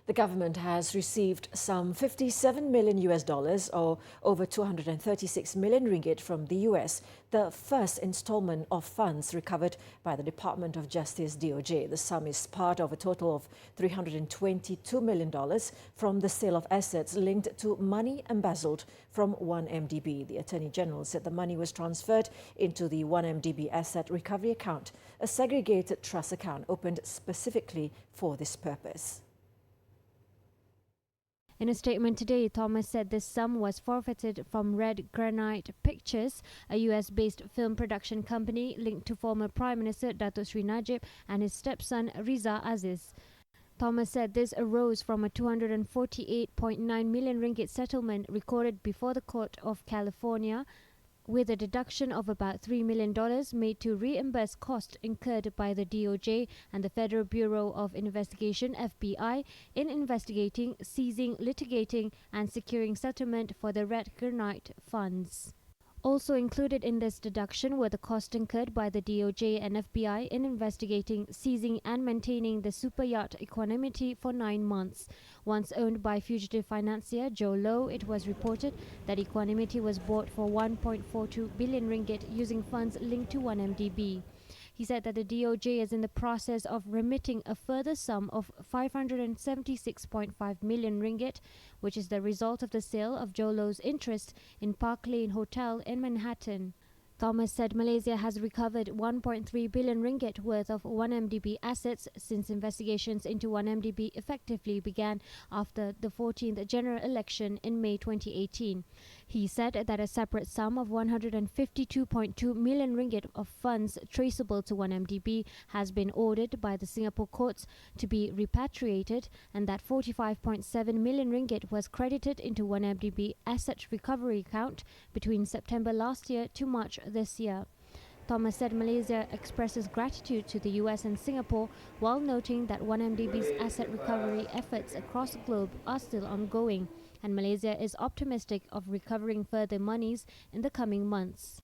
The government has received some 57 million US dollars or over 236 million ringgit from the US, the first installment of funds recovered by the Department of Justice DOJ. The sum is part of a total of $322 million from the sale of assets linked to money embezzled from 1MDB. The Attorney General said the money was transferred into the 1MDB asset recovery account, a segregated trust account opened specifically for this purpose. In a statement today, Thomas said this sum was forfeited from Red Granite Pictures, a US-based film production company linked to former Prime Minister Datuk Sri Najib and his stepson Riza Aziz. Thomas said this arose from a 248.9 million ringgit settlement recorded before the Court of California, with a deduction of about $3 million made to reimburse costs incurred by the DOJ and the Federal Bureau of Investigation (FBI) in investigating, seizing, litigating and securing settlement for the Red Granite funds. Also included in this deduction were the costs incurred by the DOJ and FBI in investigating, seizing and maintaining the super yacht Equanimity for 9 months. Once owned by fugitive financier Joe Low, it was reported that Equanimity was bought for 1.42 billion ringgit using funds linked to 1MDB. He said that the DOJ is in the process of remitting a further sum of 576.5 million ringgit, which is the result of the sale of Joe Low's interest in Park Lane Hotel in Manhattan. Thomas said Malaysia has recovered 1.3 billion ringgit worth of 1MDB assets since investigations into 1MDB effectively began after the 14th general election in May 2018. He said that a separate sum of 152.2 million ringgit of funds traceable to 1MDB has been ordered by the Singapore courts to be repatriated, and that 45.7 million ringgit was credited into 1MDB asset recovery account between September last year to March this year. Thomas said Malaysia expresses gratitude to the US and Singapore while noting that 1MDB's asset recovery efforts across the globe are still ongoing, and Malaysia is optimistic of recovering further monies in the coming months.